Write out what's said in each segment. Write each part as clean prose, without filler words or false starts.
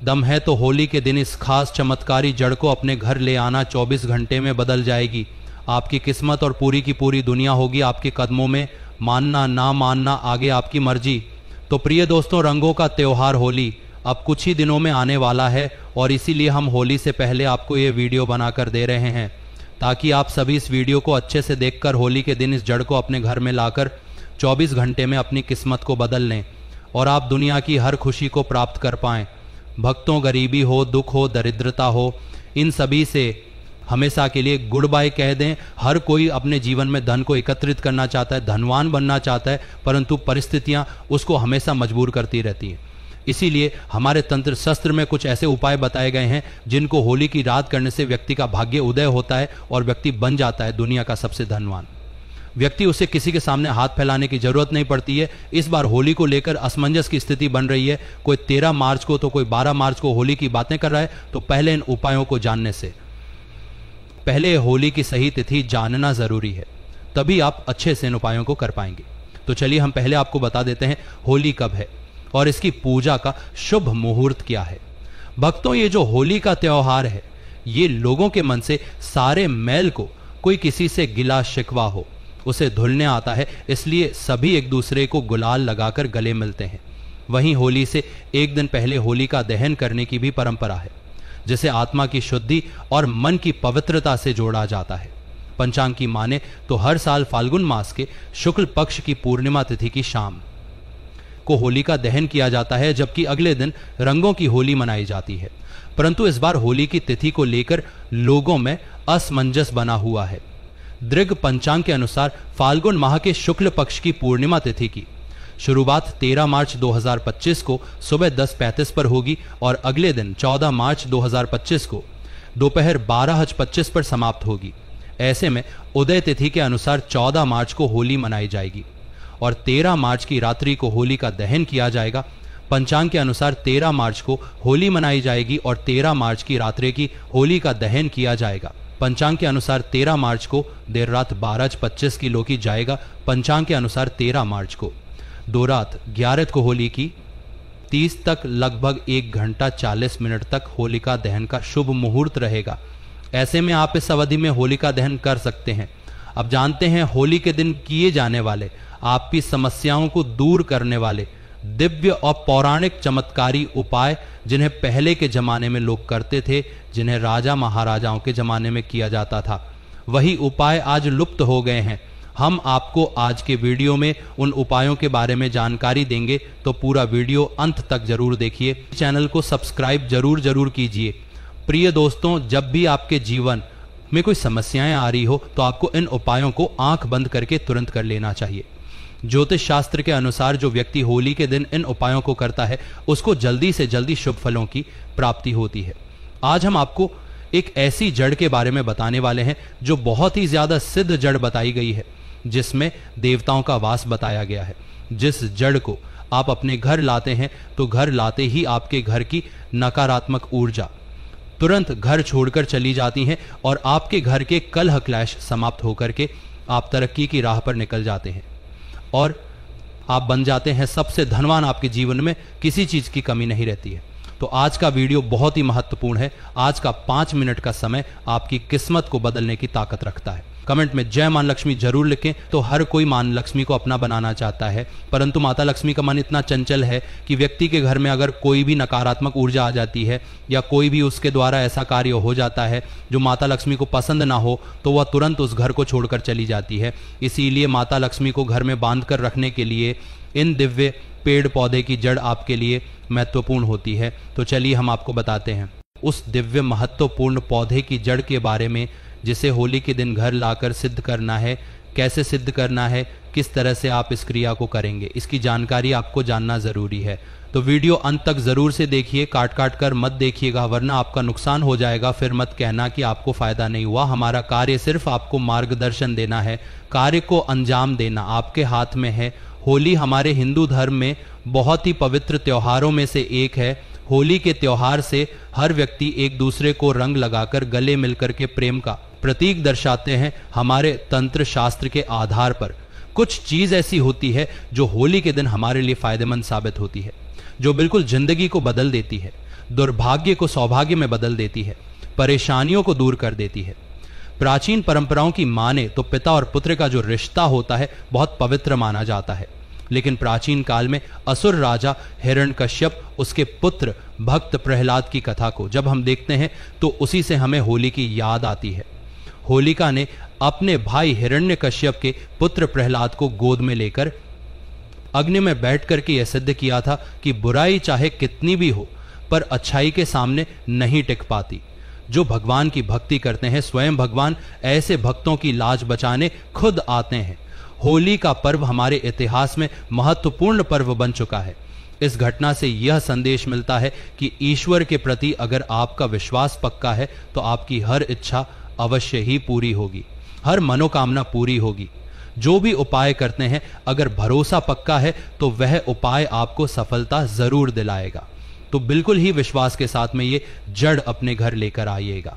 दम है तो होली के दिन इस खास चमत्कारी जड़ को अपने घर ले आना। 24 घंटे में बदल जाएगी आपकी किस्मत और पूरी की पूरी दुनिया होगी आपके कदमों में। मानना ना मानना आगे आपकी मर्जी। तो प्रिय दोस्तों, रंगों का त्योहार होली अब कुछ ही दिनों में आने वाला है और इसीलिए हम होली से पहले आपको ये वीडियो बनाकर दे रहे हैं ताकि आप सभी इस वीडियो को अच्छे से देखकर होली के दिन इस जड़ को अपने घर में लाकर 24 घंटे में अपनी किस्मत को बदल लें और आप दुनिया की हर खुशी को प्राप्त कर पाएं। भक्तों, गरीबी हो, दुख हो, दरिद्रता हो, इन सभी से हमेशा के लिए गुड बाय कह दें। हर कोई अपने जीवन में धन को एकत्रित करना चाहता है, धनवान बनना चाहता है, परंतु परिस्थितियां उसको हमेशा मजबूर करती रहती हैं। इसीलिए हमारे तंत्र शास्त्र में कुछ ऐसे उपाय बताए गए हैं जिनको होली की रात करने से व्यक्ति का भाग्य उदय होता है और व्यक्ति बन जाता है दुनिया का सबसे धनवान व्यक्ति। उसे किसी के सामने हाथ फैलाने की जरूरत नहीं पड़ती है। इस बार होली को लेकर असमंजस की स्थिति बन रही है। कोई 13 मार्च को तो कोई 12 मार्च को होली की बातें कर रहा है। तो पहले इन उपायों को जानने से पहले होली की सही तिथि जानना जरूरी है, तभी आप अच्छे से इन उपायों को कर पाएंगे। तो चलिए हम पहले आपको बता देते हैं होली कब है और इसकी पूजा का शुभ मुहूर्त क्या है। भक्तों, ये जो होली का त्योहार है ये लोगों के मन से सारे मैल को, कोई किसी से गिला शिकवा हो उसे धुलने आता है, इसलिए सभी एक दूसरे को गुलाल लगाकर गले मिलते हैं। वहीं होली से एक दिन पहले होलिका दहन करने की भी परंपरा है जिसे आत्मा की शुद्धि और मन की पवित्रता से जोड़ा जाता है। पंचांग की माने तो हर साल फाल्गुन मास के शुक्ल पक्ष की पूर्णिमा तिथि की शाम को होलिका दहन किया जाता है, जबकि अगले दिन रंगों की होली मनाई जाती है। परंतु इस बार होली की तिथि को लेकर लोगों में असमंजस बना हुआ है। दृग पंचांग के अनुसार फाल्गुन माह के शुक्ल पक्ष की पूर्णिमा तिथि की शुरुआत 13 मार्च 2025 को सुबह 10:35 पर होगी और अगले दिन 14 मार्च 2025 को दोपहर 12:25 पर समाप्त होगी। ऐसे में उदय तिथि के अनुसार 14 मार्च को होली मनाई जाएगी और 13 मार्च की रात्रि को होली का दहन किया जाएगा। पंचांग के अनुसार 13 मार्च को होली मनाई जाएगी और 13 मार्च की रात्रि की होली का दहन किया जाएगा। पंचांग के अनुसार 13 मार्च को देर रात 12:25 की लोकी जाएगा। पंचांग के अनुसार 13 मार्च को दो रात 11 को होली की 30 तक लगभग 1 घंटा 40 मिनट तक होलिका दहन का शुभ मुहूर्त रहेगा। ऐसे में आप इस अवधि में होलिका दहन कर सकते हैं। अब जानते हैं होली के दिन किए जाने वाले आपकी समस्याओं को दूर करने वाले दिव्य और पौराणिक चमत्कारी उपाय जिन्हें पहले के जमाने में लोग करते थे, जिन्हें राजा महाराजाओं के जमाने में किया जाता था। वही उपाय आज लुप्त हो गए हैं। हम आपको आज के वीडियो में उन उपायों के बारे में जानकारी देंगे, तो पूरा वीडियो अंत तक जरूर देखिए। चैनल को सब्सक्राइब जरूर कीजिए। प्रिय दोस्तों, जब भी आपके जीवन में कोई समस्याएं आ रही हो तो आपको इन उपायों को आंख बंद करके तुरंत कर लेना चाहिए। ज्योतिष शास्त्र के अनुसार जो व्यक्ति होली के दिन इन उपायों को करता है उसको जल्दी से जल्दी शुभ फलों की प्राप्ति होती है। आज हम आपको एक ऐसी जड़ के बारे में बताने वाले हैं जो बहुत ही ज्यादा सिद्ध जड़ बताई गई है, जिसमें देवताओं का वास बताया गया है। जिस जड़ को आप अपने घर लाते हैं तो घर लाते ही आपके घर की नकारात्मक ऊर्जा तुरंत घर छोड़कर चली जाती है और आपके घर के कलह क्लेश समाप्त होकर के आप तरक्की की राह पर निकल जाते हैं और आप बन जाते हैं सबसे धनवान। आपके जीवन में किसी चीज की कमी नहीं रहती है। तो आज का वीडियो बहुत ही महत्वपूर्ण है। आज का 5 मिनट का समय आपकी किस्मत को बदलने की ताकत रखता है। कमेंट में जय मां लक्ष्मी जरूर लिखें। तो हर कोई मां लक्ष्मी को अपना बनाना चाहता है, परंतु माता लक्ष्मी का मन इतना चंचल है कि व्यक्ति के घर में अगर कोई भी नकारात्मक ऊर्जा आ जाती है या कोई भी उसके द्वारा ऐसा कार्य हो जाता है जो माता लक्ष्मी को पसंद ना हो तो वह तुरंत उस घर को छोड़कर चली जाती है। इसीलिए माता लक्ष्मी को घर में बांध कर रखने के लिए इन दिव्य पेड़ पौधे की जड़ आपके लिए महत्वपूर्ण होती है। तो चलिए हम आपको बताते हैं उस दिव्य महत्वपूर्ण पौधे की जड़ के बारे में जिसे होली के दिन घर लाकर सिद्ध करना है। कैसे सिद्ध करना है, किस तरह से आप इस क्रिया को करेंगे, इसकी जानकारी आपको जानना जरूरी है। तो वीडियो अंत तक जरूर से देखिए, काट काट कर मत देखिएगा वरना आपका नुकसान हो जाएगा। फिर मत कहना कि आपको फायदा नहीं हुआ। हमारा कार्य सिर्फ आपको मार्गदर्शन देना है, कार्य को अंजाम देना आपके हाथ में है। होली हमारे हिंदू धर्म में बहुत ही पवित्र त्योहारों में से एक है। होली के त्योहार से हर व्यक्ति एक दूसरे को रंग लगाकर गले मिलकर के प्रेम का प्रतीक दर्शाते हैं। हमारे तंत्र शास्त्र के आधार पर कुछ चीज ऐसी होती है जो होली के दिन हमारे लिए फायदेमंद साबित होती है, जो बिल्कुल जिंदगी को बदल देती है। दुर्भाग्य को सौभाग्य में बदल देती है, परेशानियों को दूर कर देती है। प्राचीन परंपराओं की माने तो पिता और पुत्र का जो रिश्ता होता है बहुत पवित्र माना जाता है, लेकिन प्राचीन काल में असुर राजा हिरण्यकश्यप, उसके पुत्र भक्त प्रहलाद की कथा को जब हम देखते हैं तो उसी से हमें होली की याद आती है। होलिका ने अपने भाई हिरण्यकश्यप के पुत्र प्रहलाद को गोद में लेकर अग्नि में बैठ करके यह सिद्ध किया था कि बुराई चाहे कितनी भी हो पर अच्छाई के सामने नहीं टिक पाती। जो भगवान की भक्ति करते हैं, स्वयं भगवान ऐसे भक्तों की लाज बचाने खुद आते हैं। होली का पर्व हमारे इतिहास में महत्वपूर्ण पर्व बन चुका है। इस घटना से यह संदेश मिलता है कि ईश्वर के प्रति अगर आपका विश्वास पक्का है तो आपकी हर इच्छा अवश्य ही पूरी होगी, हर मनोकामना पूरी होगी। जो भी उपाय करते हैं, अगर भरोसा पक्का है तो वह उपाय आपको सफलता जरूर दिलाएगा। तो बिल्कुल ही विश्वास के साथ में ये जड़ अपने घर लेकर आइएगा।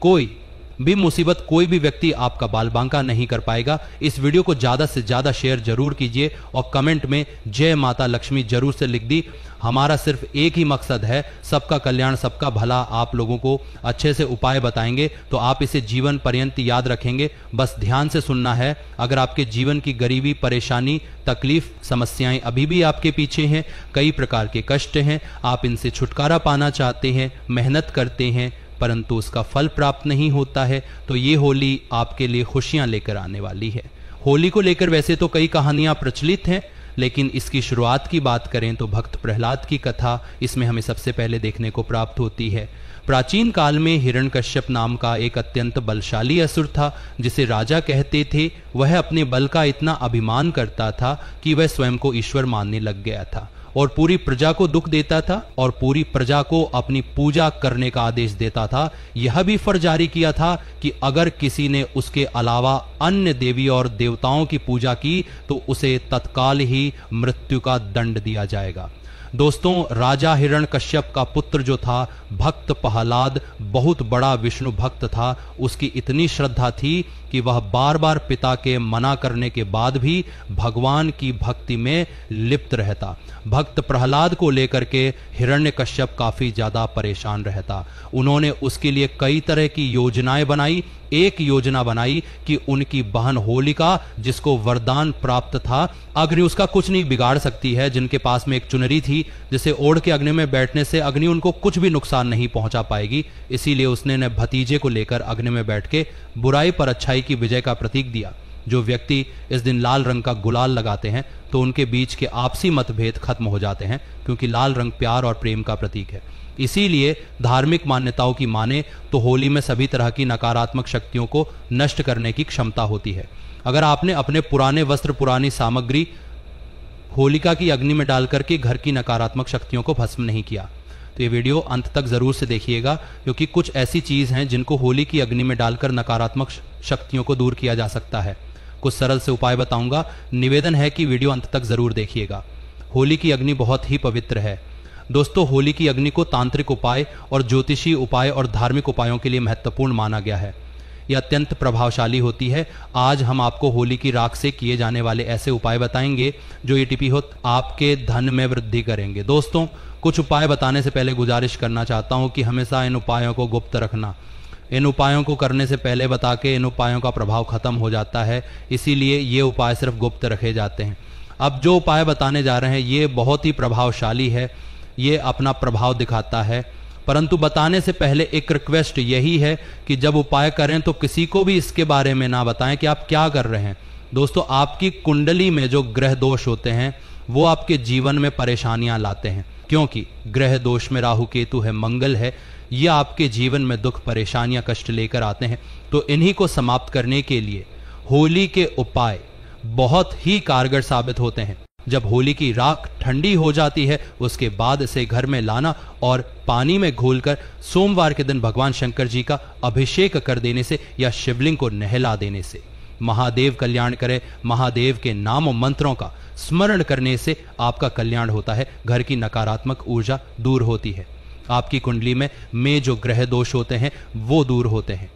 कोई भी मुसीबत, कोई भी व्यक्ति आपका बाल बांका नहीं कर पाएगा। इस वीडियो को ज्यादा से ज्यादा शेयर जरूर कीजिए और कमेंट में जय माता लक्ष्मी जरूर से लिख दी। हमारा सिर्फ एक ही मकसद है, सबका कल्याण, सबका भला। आप लोगों को अच्छे से उपाय बताएंगे तो आप इसे जीवन पर्यंत याद रखेंगे। बस ध्यान से सुनना है। अगर आपके जीवन की गरीबी, परेशानी, तकलीफ, समस्याएं अभी भी आपके पीछे हैं, कई प्रकार के कष्ट हैं, आप इनसे छुटकारा पाना चाहते हैं, मेहनत करते हैं परंतु उसका फल प्राप्त नहीं होता है, तो ये होली आपके लिए खुशियां लेकर आने वाली है। होली को लेकर वैसे तो कई कहानियां प्रचलित हैं, लेकिन इसकी शुरुआत की बात करें तो भक्त प्रहलाद की कथा इसमें हमें सबसे पहले देखने को प्राप्त होती है। प्राचीन काल में हिरण्यकश्यप नाम का एक अत्यंत बलशाली असुर था, जिसे राजा कहते थे। वह अपने बल का इतना अभिमान करता था कि वह स्वयं को ईश्वर मानने लग गया था और पूरी प्रजा को दुख देता था और पूरी प्रजा को अपनी पूजा करने का आदेश देता था। यह भी फर्ज जारी किया था कि अगर किसी ने उसके अलावा अन्य देवी और देवताओं की पूजा की तो उसे तत्काल ही मृत्यु का दंड दिया जाएगा। दोस्तों, राजा हिरण्यकश्यप का पुत्र जो था भक्त प्रहलाद बहुत बड़ा विष्णु भक्त था। उसकी इतनी श्रद्धा थी कि वह बार बार पिता के मना करने के बाद भी भगवान की भक्ति में लिप्त रहता। भक्त प्रहलाद को लेकर के हिरण्यकश्यप काफी ज्यादा परेशान रहता। उन्होंने उसके लिए कई तरह की योजनाएं बनाई। एक योजना बनाई कि उनकी बहन होलिका, जिसको वरदान प्राप्त था, अग्नि उसका कुछ नहीं बिगाड़ सकती है, जिनके पास में एक चुनरी थी जिसे ओढ़ के अग्नि में बैठने से अग्नि उनको कुछ भी नुकसान नहीं पहुंचा पाएगी। इसीलिए उसने न भतीजे को लेकर अग्नि में बैठ के बुराई पर अच्छाई की विजय का प्रतीक दिया। जो व्यक्ति इस दिन लाल रंग का गुलाल लगाते हैं तो उनके बीच के आपसी मतभेद खत्म हो जाते हैं, क्योंकि लाल रंग प्यार और प्रेम का प्रतीक है। इसीलिए धार्मिक मान्यताओं की माने तो होली में सभी तरह की नकारात्मक शक्तियों को नष्ट करने की क्षमता होती है। अगर आपने अपने पुराने वस्त्र, पुरानी सामग्री होलिका की अग्नि में डाल करके घर की नकारात्मक शक्तियों को भस्म नहीं किया तो ये वीडियो अंत तक जरूर से देखिएगा, क्योंकि कुछ ऐसी चीज हैं जिनको होली की अग्नि में डालकर नकारात्मक शक्तियों को दूर किया जा सकता है। कुछ सरल से उपाय बताऊंगा, निवेदन है कि वीडियो अंत तक जरूर देखिएगा। होली की अग्नि बहुत ही पवित्र है। दोस्तों, होली की अग्नि को तांत्रिक उपाय और ज्योतिषी उपाय और धार्मिक उपायों के लिए महत्वपूर्ण माना गया है। यह अत्यंत प्रभावशाली होती है। आज हम आपको होली की राख से किए जाने वाले ऐसे उपाय बताएंगे जो ये टिपी हो आपके धन में वृद्धि करेंगे। दोस्तों, कुछ उपाय बताने से पहले गुजारिश करना चाहता हूं कि हमेशा इन उपायों को गुप्त रखना। इन उपायों को करने से पहले बता के इन उपायों का प्रभाव खत्म हो जाता है, इसीलिए ये उपाय सिर्फ गुप्त रखे जाते हैं। अब जो उपाय बताने जा रहे हैं ये बहुत ही प्रभावशाली है, ये अपना प्रभाव दिखाता है, परंतु बताने से पहले एक रिक्वेस्ट यही है कि जब उपाय करें तो किसी को भी इसके बारे में ना बताएं कि आप क्या कर रहे हैं। दोस्तों, आपकी कुंडली में जो ग्रह दोष होते हैं वो आपके जीवन में परेशानियां लाते हैं, क्योंकि ग्रह दोष में राहु केतु है, मंगल है, ये आपके जीवन में दुख, परेशानियां, कष्ट लेकर आते हैं। तो इन्हीं को समाप्त करने के लिए होली के उपाय बहुत ही कारगर साबित होते हैं। जब होली की राख ठंडी हो जाती है उसके बाद इसे घर में लाना और पानी में घोलकर सोमवार के दिन भगवान शंकर जी का अभिषेक कर देने से या शिवलिंग को नहला देने से महादेव कल्याण करे। महादेव के नाम और मंत्रों का स्मरण करने से आपका कल्याण होता है, घर की नकारात्मक ऊर्जा दूर होती है, आपकी कुंडली में जो ग्रह दोष होते हैं वो दूर होते हैं।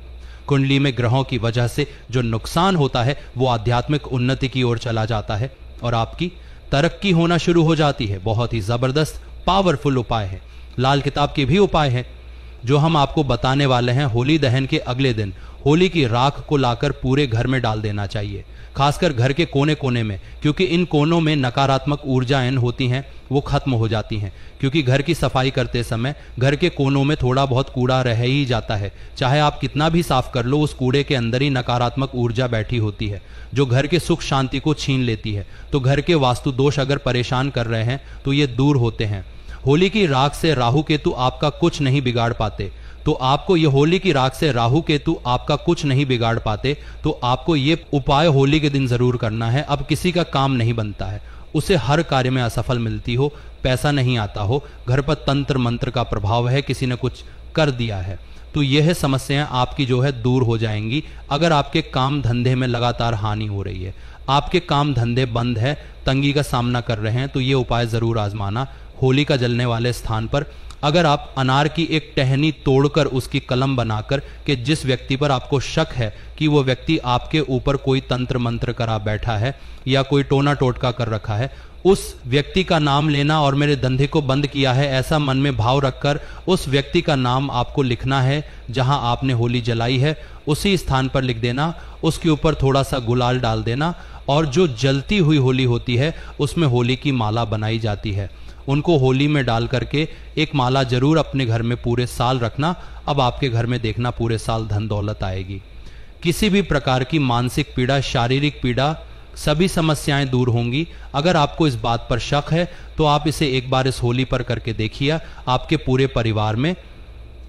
कुंडली में ग्रहों की वजह से जो नुकसान होता है वो आध्यात्मिक उन्नति की ओर चला जाता है और आपकी तरक्की होना शुरू हो जाती है। बहुत ही जबरदस्त पावरफुल उपाय है। लाल किताब के भी उपाय हैं जो हम आपको बताने वाले हैं। होली दहन के अगले दिन होली की राख को लाकर पूरे घर में डाल देना चाहिए, खासकर घर के कोने कोने में, क्योंकि इन कोनों में नकारात्मक ऊर्जाएं होती हैं, वो खत्म हो जाती हैं। क्योंकि घर की सफाई करते समय घर के कोनों में थोड़ा बहुत कूड़ा रह ही जाता है, चाहे आप कितना भी साफ कर लो, उस कूड़े के अंदर ही नकारात्मक ऊर्जा बैठी होती है जो घर के सुख शांति को छीन लेती है। तो घर के वास्तु दोष अगर परेशान कर रहे हैं तो ये दूर होते हैं। होली की राख से राहु केतु आपका कुछ नहीं बिगाड़ पाते, तो आपको ये होली की राख से राहु केतु आपका कुछ नहीं बिगाड़ पाते, तो आपको ये उपाय होली के दिन जरूर करना है। अब किसी का काम नहीं बनता है, उसे हर कार्य में असफल मिलती हो, पैसा नहीं आता हो, घर पर तंत्र मंत्र का प्रभाव है, किसी ने कुछ कर दिया है, तो यह समस्याएं आपकी जो है दूर हो जाएंगी। अगर आपके काम धंधे में लगातार हानि हो रही है, आपके काम धंधे बंद है, तंगी का सामना कर रहे हैं, तो ये उपाय जरूर आजमाना। होली का जलने वाले स्थान पर अगर आप अनार की एक टहनी तोड़कर उसकी कलम बनाकर कि जिस व्यक्ति पर आपको शक है कि वो व्यक्ति आपके ऊपर कोई तंत्र मंत्र करा बैठा है या कोई टोना टोटका कर रखा है, उस व्यक्ति का नाम लेना और मेरे धंधे को बंद किया है ऐसा मन में भाव रखकर उस व्यक्ति का नाम आपको लिखना है। जहां आपने होली जलाई है उसी स्थान पर लिख देना, उसके ऊपर थोड़ा सा गुलाल डाल देना, और जो जलती हुई होली होती है उसमें होली की माला बनाई जाती है, उनको होली में डाल करके एक माला जरूर अपने घर में पूरे साल रखना। अब आपके घर में देखना पूरे साल धन दौलत आएगी। किसी भी प्रकार की मानसिक पीड़ा, शारीरिक पीड़ा, सभी समस्याएं दूर होंगी। अगर आपको इस बात पर शक है तो आप इसे एक बार इस होली पर करके देखिए। आपके पूरे परिवार में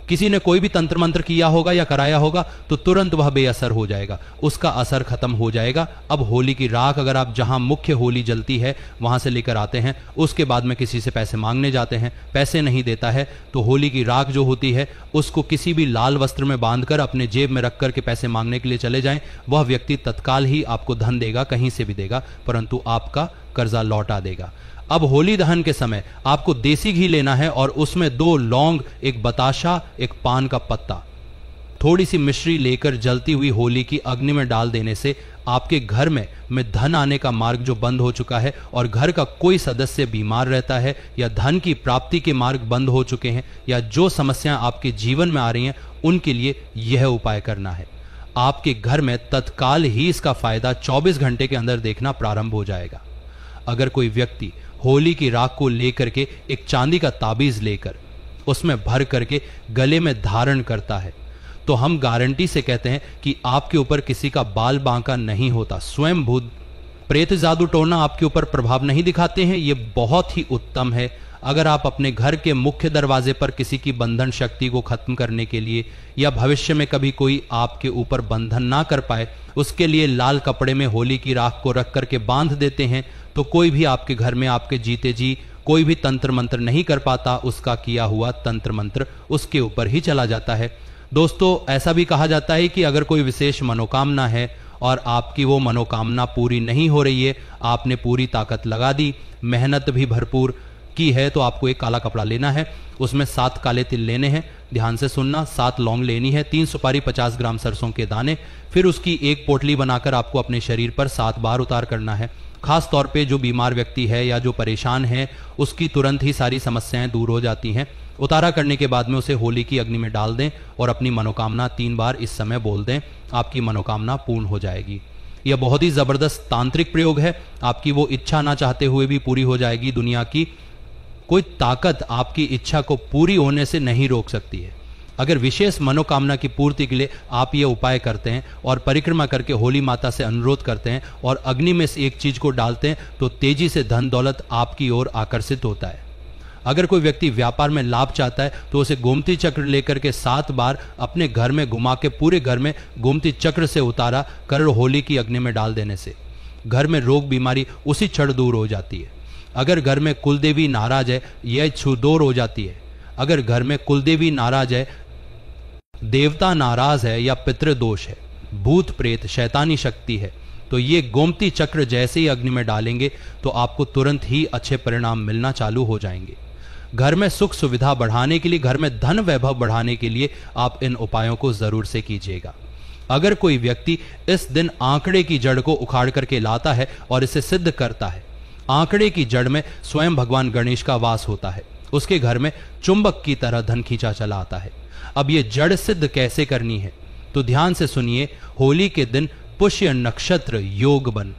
किसी ने कोई भी तंत्र मंत्र किया होगा या कराया होगा तो तुरंत वह बेअसर हो जाएगा, उसका असर खत्म हो जाएगा। अब होली की राख अगर आप जहां मुख्य होली जलती है वहां से लेकर आते हैं, उसके बाद में किसी से पैसे मांगने जाते हैं, पैसे नहीं देता है, तो होली की राख जो होती है उसको किसी भी लाल वस्त्र में बांधकर अपने जेब में रख कर के पैसे मांगने के लिए चले जाएं। वह व्यक्ति तत्काल ही आपको धन देगा, कहीं से भी देगा, परंतु आपका कर्जा लौटा देगा। अब होली दहन के समय आपको देसी घी लेना है और उसमें 2 लौंग, एक बताशा, एक पान का पत्ता, थोड़ी सी मिश्री लेकर जलती हुई होली की अग्नि में डाल देने से आपके घर में धन आने का मार्ग जो बंद हो चुका है और घर का कोई सदस्य बीमार रहता है या धन की प्राप्ति के मार्ग बंद हो चुके हैं या जो समस्याएं आपके जीवन में आ रही हैं उनके लिए यह उपाय करना है। आपके घर में तत्काल ही इसका फायदा 24 घंटे के अंदर देखना प्रारंभ हो जाएगा। अगर कोई व्यक्ति होली की राख को लेकर के एक चांदी का ताबीज लेकर उसमें भर करके गले में धारण करता है तो हम गारंटी से कहते हैं कि आपके ऊपर किसी का बाल बांका नहीं होता। स्वयं भूत प्रेत जादू टोना आपके ऊपर प्रभाव नहीं दिखाते हैं। ये बहुत ही उत्तम है। अगर आप अपने घर के मुख्य दरवाजे पर किसी की बंधन शक्ति को खत्म करने के लिए या भविष्य में कभी कोई आपके ऊपर बंधन ना कर पाए उसके लिए लाल कपड़े में होली की राख को रख करके बांध देते हैं तो कोई भी आपके घर में आपके जीते जी कोई भी तंत्र मंत्र नहीं कर पाता, उसका किया हुआ तंत्र मंत्र उसके ऊपर ही चला जाता है। दोस्तों, ऐसा भी कहा जाता है कि अगर कोई विशेष मनोकामना है और आपकी वो मनोकामना पूरी नहीं हो रही है, आपने पूरी ताकत लगा दी, मेहनत भी भरपूर की है, तो आपको एक काला कपड़ा लेना है, उसमें 7 काले तिल लेने हैं, ध्यान से सुनना, 7 लौंग लेनी है, 3 सुपारी, 50 ग्राम सरसों के दाने, फिर उसकी एक पोटली बनाकर आपको अपने शरीर पर 7 बार उतार करना है। खास तौर पे जो बीमार व्यक्ति है या जो परेशान है उसकी तुरंत ही सारी समस्याएं दूर हो जाती हैं। उतारा करने के बाद में उसे होली की अग्नि में डाल दें और अपनी मनोकामना 3 बार इस समय बोल दें, आपकी मनोकामना पूर्ण हो जाएगी। यह बहुत ही जबरदस्त तांत्रिक प्रयोग है, आपकी वो इच्छा ना चाहते हुए भी पूरी हो जाएगी। दुनिया की कोई ताकत आपकी इच्छा को पूरी होने से नहीं रोक सकती है। अगर विशेष मनोकामना की पूर्ति के लिए आप ये उपाय करते हैं और परिक्रमा करके होली माता से अनुरोध करते हैं और अग्नि में से एक चीज को डालते हैं तो तेजी से धन दौलत आपकी ओर आकर्षित होता है। अगर कोई व्यक्ति व्यापार में लाभ चाहता है तो उसे गोमती चक्र लेकर के 7 बार अपने घर में घुमा के पूरे घर में गोमती चक्र से उतारा कर होली की अग्नि में डाल देने से घर में रोग बीमारी उसी क्षण दूर हो जाती है। अगर घर में कुलदेवी नाराज है यह छुदूर हो जाती है। अगर घर में कुलदेवी नाराज है, देवता नाराज है या पितृदोष है, भूत प्रेत शैतानी शक्ति है, तो ये गोमती चक्र जैसे ही अग्नि में डालेंगे तो आपको तुरंत ही अच्छे परिणाम मिलना चालू हो जाएंगे। घर में सुख सुविधा बढ़ाने के लिए, घर में धन वैभव बढ़ाने के लिए आप इन उपायों को जरूर से कीजिएगा। अगर कोई व्यक्ति इस दिन आंकड़े की जड़ को उखाड़ करके लाता है और इसे सिद्ध करता है, आंकड़े की जड़ में स्वयं भगवान गणेश का वास होता है। उसके घर में चुंबक की तरह धन खींचा चला आता है। अब ये जड़ सिद्ध कैसे करनी है, तो ध्यान से सुनिए। होली के दिन पुष्य नक्षत्र योग बन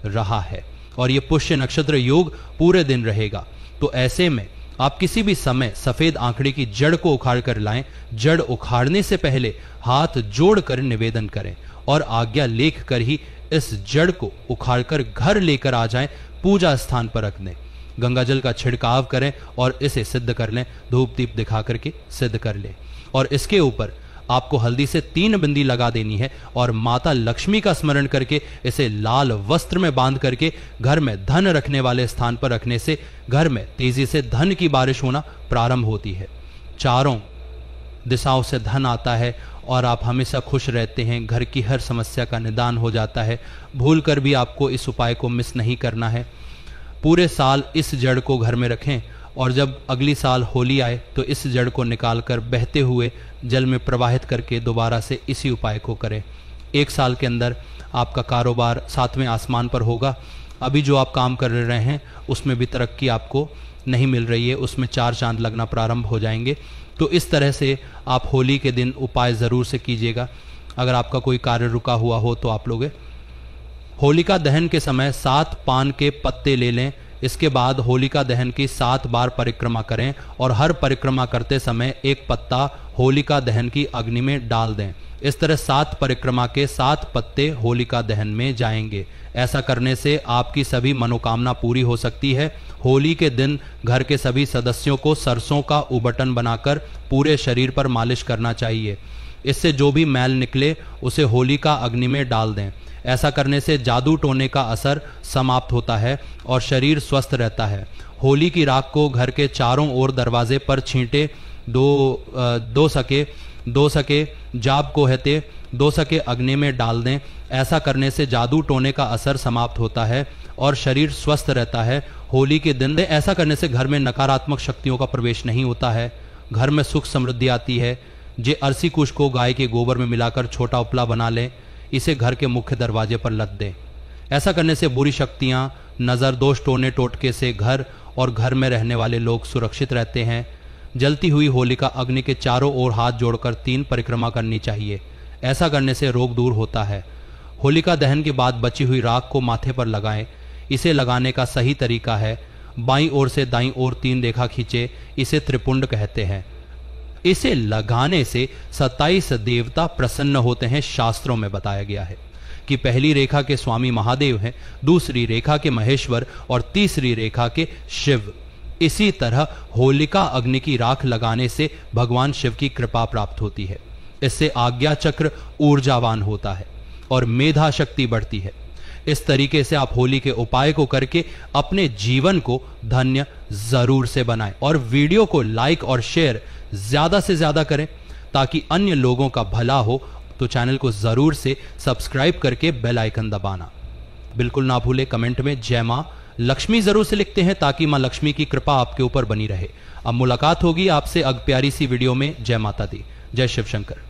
रहा है और ये पुष्य नक्षत्र योग पूरे दिन रहेगा। तो ऐसे में आप किसी भी समय सफेद आंकड़े की जड़ को उखाड़ कर लाएं। जड़ उखाड़ने से पहले हाथ जोड़कर निवेदन करें और आज्ञा लेख कर ही इस जड़ को उखाड़कर घर लेकर आ जाएं, पूजा स्थान पर रख दें। गंगा जल का छिड़काव करें और इसे सिद्ध कर लें। धूप दीप दिखा करके सिद्ध कर लें और इसके ऊपर आपको हल्दी से 3 बिंदी लगा देनी है और माता लक्ष्मी का स्मरण करके इसे लाल वस्त्र में बांध करके घर में धन रखने वाले स्थान पर रखने से घर में तेजी से धन की बारिश होना प्रारंभ होती है। चारों दिशाओं से धन आता है और आप हमेशा खुश रहते हैं। घर की हर समस्या का निदान हो जाता है। भूल कर भी आपको इस उपाय को मिस नहीं करना है। पूरे साल इस जड़ को घर में रखें और जब अगली साल होली आए तो इस जड़ को निकालकर बहते हुए जल में प्रवाहित करके दोबारा से इसी उपाय को करें। 1 साल के अंदर आपका कारोबार 7वें आसमान पर होगा। अभी जो आप काम कर रहे हैं उसमें भी तरक्की आपको नहीं मिल रही है, उसमें 4 चांद लगना प्रारंभ हो जाएंगे। तो इस तरह से आप होली के दिन उपाय ज़रूर से कीजिएगा। अगर आपका कोई कार्य रुका हुआ हो तो आप लोग होलिका दहन के समय 7 पान के पत्ते ले लें। इसके बाद होलिका दहन की 7 बार परिक्रमा करें और हर परिक्रमा करते समय एक पत्ता होलिका दहन की अग्नि में डाल दें। इस तरह 7 परिक्रमा के 7 पत्ते होलिका दहन में जाएंगे। ऐसा करने से आपकी सभी मनोकामना पूरी हो सकती है। होली के दिन घर के सभी सदस्यों को सरसों का उबटन बनाकर पूरे शरीर पर मालिश करना चाहिए। इससे जो भी मैल निकले उसे होलिका अग्नि में डाल दें। ऐसा करने से जादू टोने का असर समाप्त होता है और शरीर स्वस्थ रहता है। होली की राख को घर के चारों ओर दरवाजे पर छींटे। दो सके जाप को हेते 2 सके अग्नि में डाल दें। ऐसा करने से जादू टोने का असर समाप्त होता है और शरीर स्वस्थ रहता है। होली के दिन ऐसा करने से घर में नकारात्मक शक्तियों का प्रवेश नहीं होता है। घर में सुख समृद्धि आती है। जे अरसी कुश को गाय के गोबर में मिलाकर छोटा उपला बना लें। इसे घर के मुख्य दरवाजे पर लद दें। ऐसा करने से बुरी शक्तियां, नज़र दोष, टोने टोटके से घर और घर में रहने वाले लोग सुरक्षित रहते हैं। जलती हुई होलिका अग्नि के चारों ओर हाथ जोड़कर 3 परिक्रमा करनी चाहिए। ऐसा करने से रोग दूर होता है। होलिका दहन के बाद बची हुई राख को माथे पर लगाएं। इसे लगाने का सही तरीका है बाईं ओर से दाईं ओर 3 रेखा खींचे। इसे त्रिपुंड कहते हैं। इसे लगाने से 27 देवता प्रसन्न होते हैं। शास्त्रों में बताया गया है कि पहली रेखा के स्वामी महादेव हैं, दूसरी रेखा के महेश्वर और तीसरी रेखा के शिव। इसी तरह होलिका अग्नि की राख लगाने से भगवान शिव की कृपा प्राप्त होती है। इससे आज्ञा चक्र ऊर्जावान होता है और मेधा शक्ति बढ़ती है। इस तरीके से आप होली के उपाय को करके अपने जीवन को धन्य जरूर से बनाएं और वीडियो को लाइक और शेयर ज्यादा से ज्यादा करें ताकि अन्य लोगों का भला हो। तो चैनल को जरूर से सब्सक्राइब करके बेल आइकन दबाना बिल्कुल ना भूले। कमेंट में जय मां लक्ष्मी जरूर से लिखते हैं ताकि मां लक्ष्मी की कृपा आपके ऊपर बनी रहे। अब मुलाकात होगी आपसे अग प्यारी सी वीडियो में। जय माता दी, जय शिव शंकर।